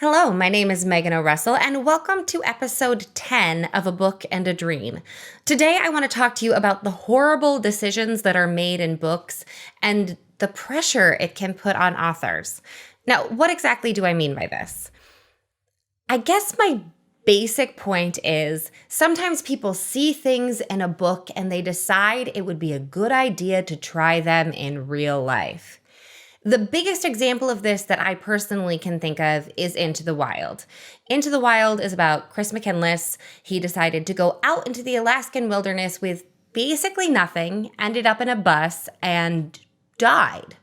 Hello, my name is Megan O'Russell, and welcome to episode 10 of A Book and a Dream. Today, I want to talk to you about the horrible decisions that are made in books and the pressure it can put on authors. Now, what exactly do I mean by this? I guess my basic point is sometimes people see things in a book and they decide it would be a good idea to try them in real life. The biggest example of this that I personally can think of is Into the Wild. Into the Wild is about Chris McKinless. He decided to go out into the Alaskan wilderness with basically nothing, ended up in a bus, and died.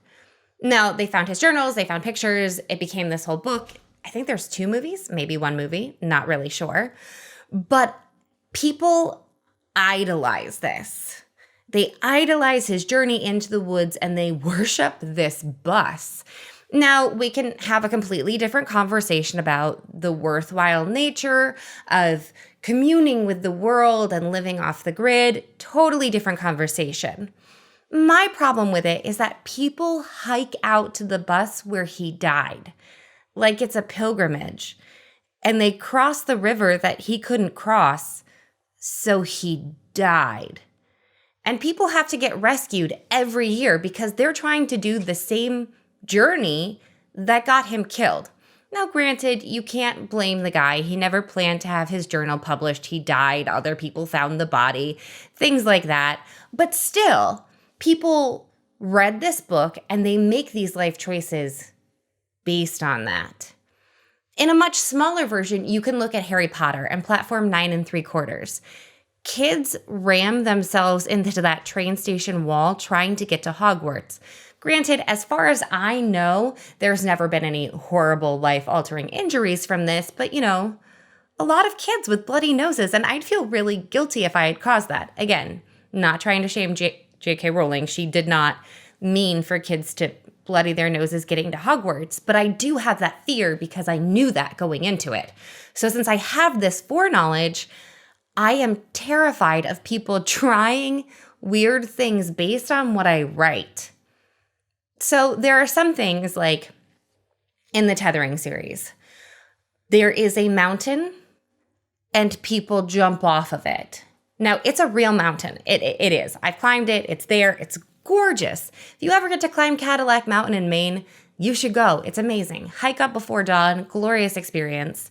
Now, they found his journals, they found pictures, it became this whole book. I think there's 2 movies, maybe 1 movie, not really sure. But people idolize this. They idolize his journey into the woods and they worship this bus. Now, we can have a completely different conversation about the worthwhile nature of communing with the world and living off the grid. Totally different conversation. My problem with it is that people hike out to the bus where he died, like it's a pilgrimage, and they cross the river that he couldn't cross, so he died. And people have to get rescued every year because they're trying to do the same journey that got him killed. Now, granted, you can't blame the guy. He never planned to have his journal published. He died. Other people found the body, things like that. But still, people read this book and they make these life choices based on that. In a much smaller version, you can look at Harry Potter and Platform 9 3/4. Kids ram themselves into that train station wall trying to get to Hogwarts. Granted, as far as I know, there's never been any horrible life-altering injuries from this, but a lot of kids with bloody noses, and I'd feel really guilty if I had caused that. Again, not trying to shame J.K. Rowling. She did not mean for kids to bloody their noses getting to Hogwarts, but I do have that fear because I knew that going into it. So since I have this foreknowledge, I am terrified of people trying weird things based on what I write. So there are some things like in the Tethering series, there is a mountain and people jump off of it. Now, it's a real mountain. It is. I've climbed it. It's there. It's gorgeous. If you ever get to climb Cadillac Mountain in Maine, you should go. It's amazing. Hike up before dawn. Glorious experience.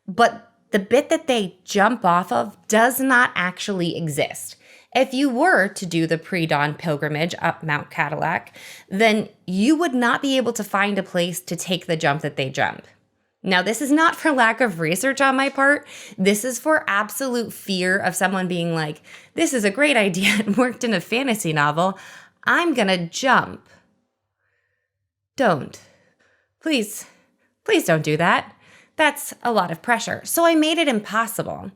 But the bit that they jump off of does not actually exist. If you were to do the pre-dawn pilgrimage up Mount Cadillac, then you would not be able to find a place to take the jump that they jump. Now, this is not for lack of research on my part. This is for absolute fear of someone being like, this is a great idea. It worked in a fantasy novel. I'm gonna jump. Don't. Please don't do that. That's a lot of pressure. So I made it impossible.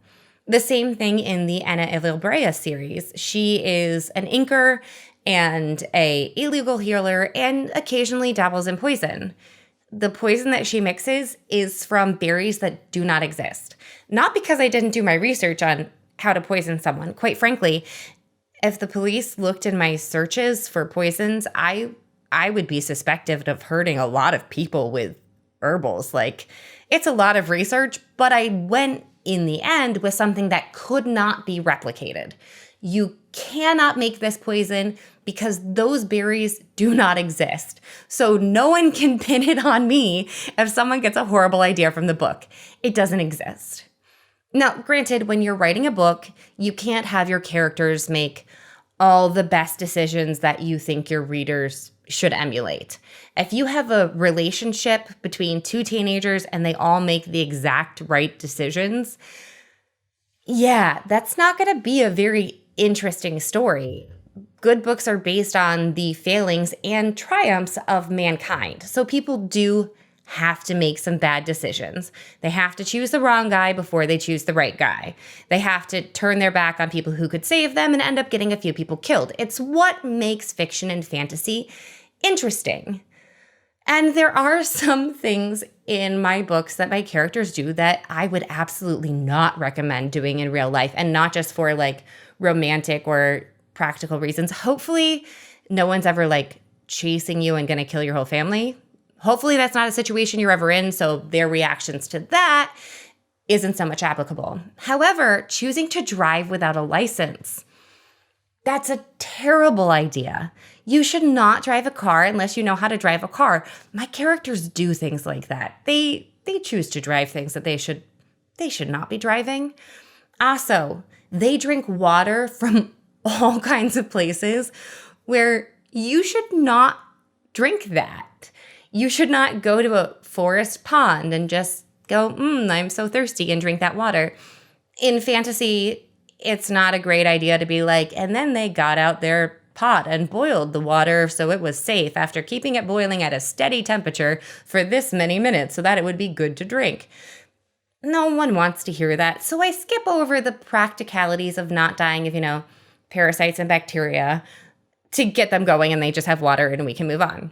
The same thing in the Anna Evilbrea series. She is an inker and a illegal healer and occasionally dabbles in poison. The poison that she mixes is from berries that do not exist. Not because I didn't do my research on how to poison someone. Quite frankly, if the police looked in my searches for poisons, I would be suspected of hurting a lot of people with herbals. It's a lot of research, but I went in the end with something that could not be replicated. You cannot make this poison because those berries do not exist. So no one can pin it on me if someone gets a horrible idea from the book. It doesn't exist. Now, granted, when you're writing a book, you can't have your characters make all the best decisions that you think your readers should emulate. If you have a relationship between 2 teenagers and they all make the exact right decisions, that's not going to be a very interesting story. Good books are based on the failings and triumphs of mankind. So people do have to make some bad decisions. They have to choose the wrong guy before they choose the right guy. They have to turn their back on people who could save them and end up getting a few people killed. It's what makes fiction and fantasy interesting. And there are some things in my books that my characters do that I would absolutely not recommend doing in real life, and not just for romantic or practical reasons. Hopefully no one's ever chasing you and going to kill your whole family. hopefully that's not a situation you're ever in, so their reactions to that isn't so much applicable. However, choosing to drive without a license, that's a terrible idea. You should not drive a car unless you know how to drive a car. My characters do things like that. They choose to drive things that they should not be driving. Also, they drink water from all kinds of places where you should not drink that. You should not go to a forest pond and just go, I'm so thirsty, and drink that water. In fantasy, it's not a great idea to be like, and then they got out their pot and boiled the water so it was safe after keeping it boiling at a steady temperature for this many minutes so that it would be good to drink. No one wants to hear that, so I skip over the practicalities of not dying of, parasites and bacteria to get them going, and they just have water and we can move on.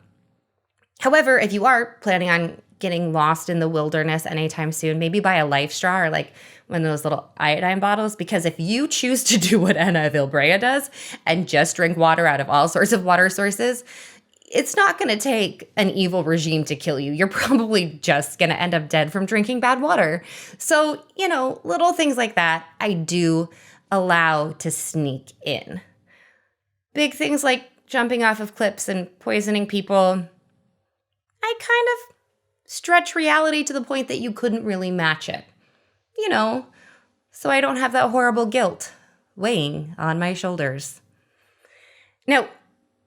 However, if you are planning on getting lost in the wilderness anytime soon, maybe buy a life straw or like one of those little iodine bottles, because if you choose to do what Anna of Ilbrea does and just drink water out of all sorts of water sources, it's not going to take an evil regime to kill you. You're probably just going to end up dead from drinking bad water. So, little things like that I do allow to sneak in. Big things like jumping off of cliffs and poisoning people, I kind of stretch reality to the point that you couldn't really match it. So I don't have that horrible guilt weighing on my shoulders. Now,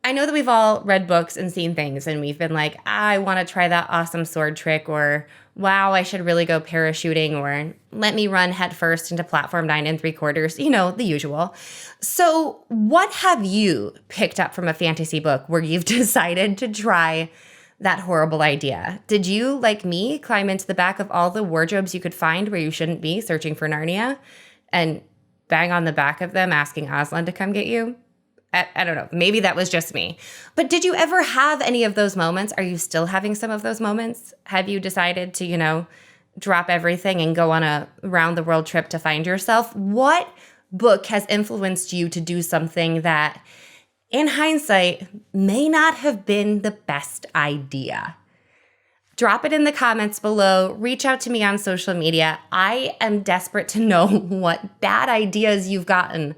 I know that we've all read books and seen things, and we've been like, I want to try that awesome sword trick, or wow, I should really go parachuting, or let me run headfirst into platform 9 3/4, the usual. So what have you picked up from a fantasy book where you've decided to try that horrible idea? Did you, like me, climb into the back of all the wardrobes you could find where you shouldn't be, searching for Narnia, and bang on the back of them asking Aslan to come get you? I don't know. Maybe that was just me. But did you ever have any of those moments? Are you still having some of those moments? Have you decided to, drop everything and go on a round-the-world trip to find yourself? What book has influenced you to do something that, in hindsight, may not have been the best idea? Drop it in the comments below. Reach out to me on social media. I am desperate to know what bad ideas you've gotten.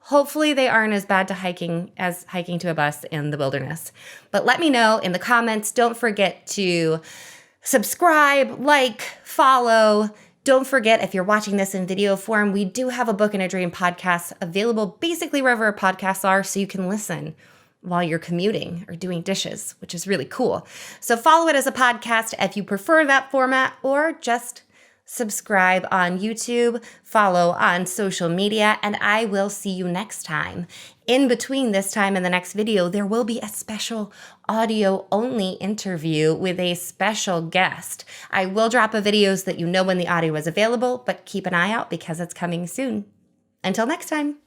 Hopefully they aren't as bad as hiking to a bus in the wilderness. But let me know in the comments. Don't forget to subscribe, like, follow. Don't forget, if you're watching this in video form, we do have a Book and a Dream podcast available basically wherever podcasts are, so you can listen while you're commuting or doing dishes, which is really cool. So follow it as a podcast if you prefer that format, or just subscribe on YouTube, follow on social media, and I will see you next time. In between this time and the next video, there will be a special audio-only interview with a special guest. I will drop a video so that you know when the audio is available, but keep an eye out because it's coming soon. Until next time.